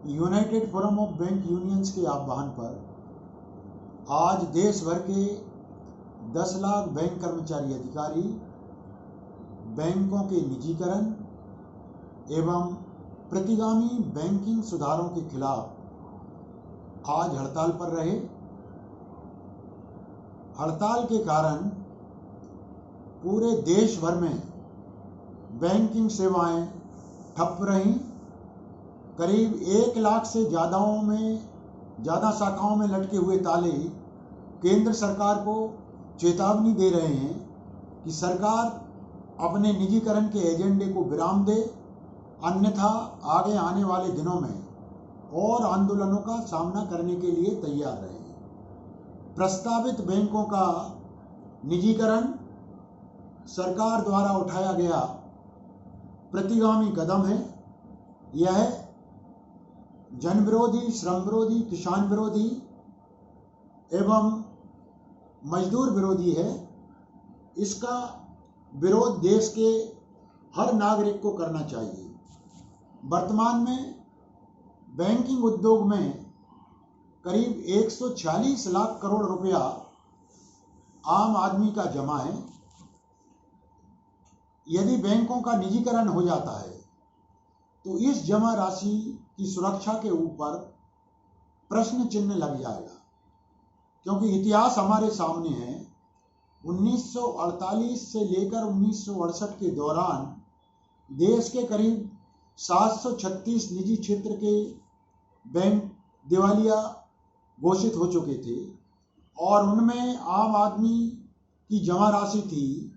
United forum of bank unions के आह्वान पर आज देश भर के 10 लाख बैंक कर्मचारी अधिकारी बैंकों के निजीकरण एवं प्रतिगामी बैंकिंग सुधारों के खिलाफ आज हड़ताल पर रहे। हड़ताल के कारण पूरे देश भर में बैंकिंग सेवाएं ठप रहीं। करीब 1 लाख से ज़्यादा शाखाओं में लटके हुए ताले केंद्र सरकार को चेतावनी दे रहे हैं कि सरकार अपने निजीकरण के एजेंडे को विराम दे, अन्यथा आगे आने वाले दिनों में और आंदोलनों का सामना करने के लिए तैयार रहे। प्रस्तावित बैंकों का निजीकरण सरकार द्वारा उठाया गया प्रतिगामी कदम है। यह जन विरोधी, श्रम विरोधी, किसान विरोधी एवं मजदूर विरोधी है। इसका विरोध देश के हर नागरिक को करना चाहिए। वर्तमान में बैंकिंग उद्योग में करीब 146 लाख करोड़ रुपया आम आदमी का जमा है। यदि बैंकों का निजीकरण हो जाता है तो इस जमा राशि की सुरक्षा के ऊपर प्रश्न चिन्ह लग जाएगा, क्योंकि इतिहास हमारे सामने है। 1948 से लेकर 1968 के दौरान देश के करीब 736 निजी क्षेत्र के बैंक दिवालिया घोषित हो चुके थे और उनमें आम आदमी की जमा राशि थी,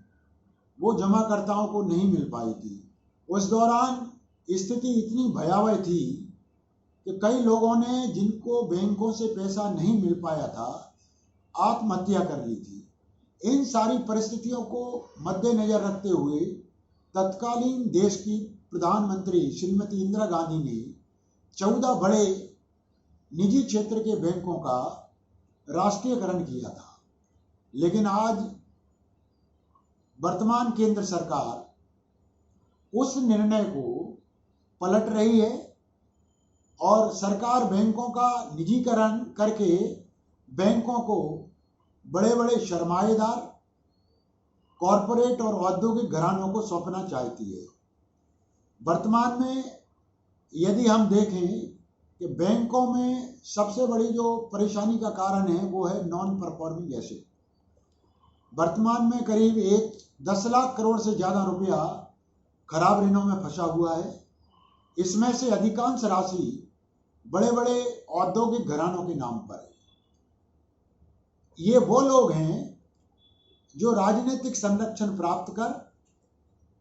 वो जमाकर्ताओं को नहीं मिल पाई थी। उस दौरान स्थिति इतनी भयावह थी कि कई लोगों ने, जिनको बैंकों से पैसा नहीं मिल पाया था, आत्महत्या कर ली थी। इन सारी परिस्थितियों को मद्देनजर रखते हुए तत्कालीन देश की प्रधानमंत्री श्रीमती इंदिरा गांधी ने 14 बड़े निजी क्षेत्र के बैंकों का राष्ट्रीयकरण किया था। लेकिन आज वर्तमान केंद्र सरकार उस निर्णय को पलट रही है और सरकार बैंकों का निजीकरण करके बैंकों को बड़े बड़े सरमाएदार, कॉरपोरेट और औद्योगिक घरानों को सौंपना चाहती है। वर्तमान में यदि हम देखें कि बैंकों में सबसे बड़ी जो परेशानी का कारण है वो है नॉन परफॉर्मिंग एसेट। वर्तमान में करीब 10 लाख करोड़ से ज़्यादा रुपया खराब ऋणों में फंसा हुआ है। इसमें से अधिकांश राशि बड़े बड़े औद्योगिक घरानों के नाम पर है। ये वो लोग हैं जो राजनीतिक संरक्षण प्राप्त कर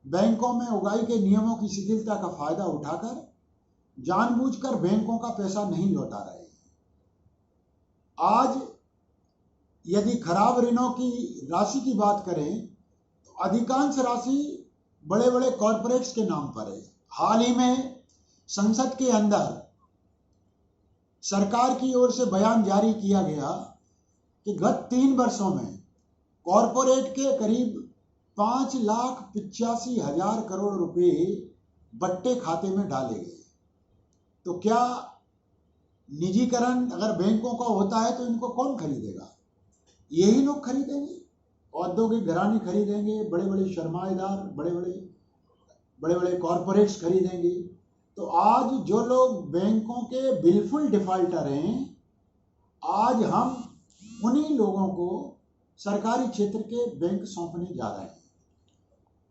बैंकों में उगाही के नियमों की शिथिलता का फायदा उठाकर जानबूझकर बैंकों का पैसा नहीं लौटा रहे हैं। आज यदि खराब ऋणों की राशि की बात करें तो अधिकांश राशि बड़े बड़े कॉरपोरेट्स के नाम पर है। हाल ही में संसद के अंदर सरकार की ओर से बयान जारी किया गया कि गत 3 वर्षों में कॉरपोरेट के करीब 5,85,000 करोड़ रुपए बट्टे खाते में डाले गए। तो क्या निजीकरण अगर बैंकों का होता है तो इनको कौन खरीदेगा? यही लोग खरीदेंगे, औद्योगिक घराने खरीदेंगे, बड़े बड़े सरमाएदार, बड़े बड़े कॉरपोरेट्स खरीदेंगे। तो आज जो लोग बैंकों के बिल्कुल डिफाल्टर हैं, आज हम उन्हीं लोगों को सरकारी क्षेत्र के बैंक सौंपने जा रहे हैं।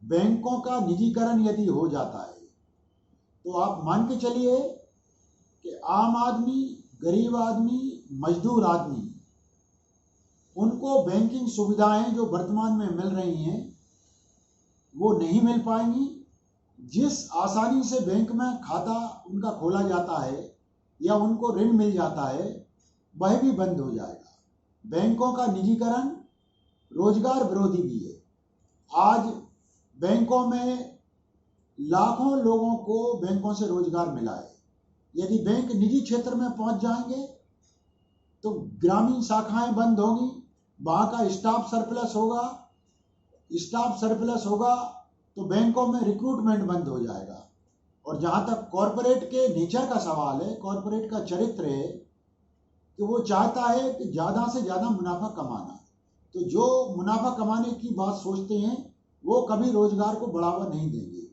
बैंकों का निजीकरण यदि हो जाता है तो आप मान के चलिए कि आम आदमी, गरीब आदमी, मजदूर आदमी, उनको बैंकिंग सुविधाएं जो वर्तमान में मिल रही हैं वो नहीं मिल पाएंगी। जिस आसानी से बैंक में खाता उनका खोला जाता है या उनको ऋण मिल जाता है, वह भी बंद हो जाएगा। बैंकों का निजीकरण रोजगार विरोधी भी है। आज बैंकों में लाखों लोगों को बैंकों से रोजगार मिला है। यदि बैंक निजी क्षेत्र में पहुंच जाएंगे तो ग्रामीण शाखाएं बंद होंगी, वहां का स्टाफ सरप्लस होगा तो बैंकों में रिक्रूटमेंट बंद हो जाएगा और जहाँ तक कॉरपोरेट के नेचर का सवाल है, कॉरपोरेट का चरित्र है कि वो चाहता है कि ज़्यादा से ज़्यादा मुनाफा कमाना। तो जो मुनाफा कमाने की बात सोचते हैं वो कभी रोजगार को बढ़ावा नहीं देंगे।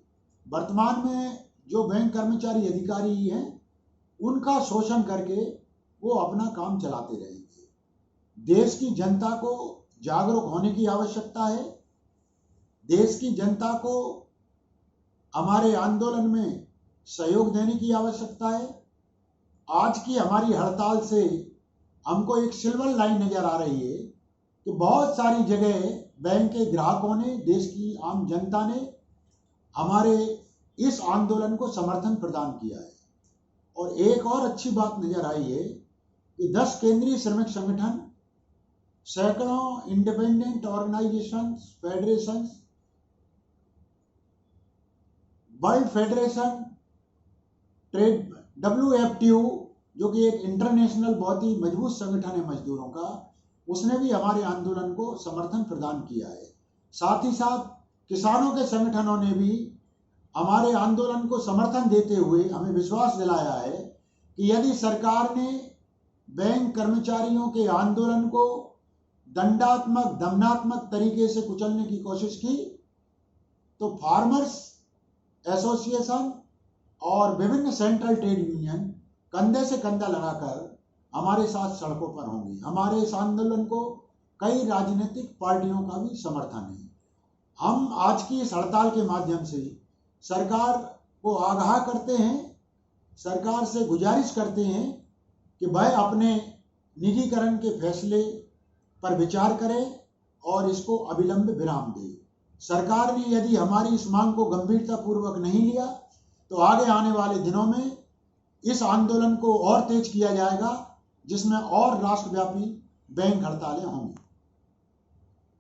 वर्तमान में जो बैंक कर्मचारी अधिकारी हैं उनका शोषण करके वो अपना काम चलाते रहेंगे। देश की जनता को जागरूक होने की आवश्यकता है। देश की जनता को हमारे आंदोलन में सहयोग देने की आवश्यकता है। आज की हमारी हड़ताल से हमको एक सिल्वर लाइन नजर आ रही है कि बहुत सारी जगह बैंक के ग्राहकों ने, देश की आम जनता ने हमारे इस आंदोलन को समर्थन प्रदान किया है। और एक और अच्छी बात नजर आई है कि 10 केंद्रीय श्रमिक संगठन, सैकड़ों independent organisations, federations, world federation trade, WFTO जो कि एक इंटरनेशनल बहुत ही मजबूत संगठन है मजदूरों का, उसने भी हमारे आंदोलन को समर्थन प्रदान किया है। साथ ही साथ किसानों के संगठनों ने भी हमारे आंदोलन को समर्थन देते हुए हमें विश्वास दिलाया है कि यदि सरकार ने बैंक कर्मचारियों के आंदोलन को दंडात्मक, दमनात्मक तरीके से कुचलने की कोशिश की तो फार्मर्स एसोसिएशन और विभिन्न सेंट्रल ट्रेड यूनियन कंधे से कंधा लगाकर हमारे साथ सड़कों पर होंगे। हमारे इस आंदोलन को कई राजनीतिक पार्टियों का भी समर्थन है। हम आज की इस हड़ताल के माध्यम से सरकार को आगाह करते हैं, सरकार से गुजारिश करते हैं कि वह अपने निजीकरण के फैसले पर विचार करे और इसको अविलंब विराम दे। सरकार ने यदि हमारी इस मांग को गंभीरतापूर्वक नहीं लिया तो आगे आने वाले दिनों में इस आंदोलन को और तेज किया जाएगा, जिसमें और राष्ट्रव्यापी बैंक हड़तालें होंगी।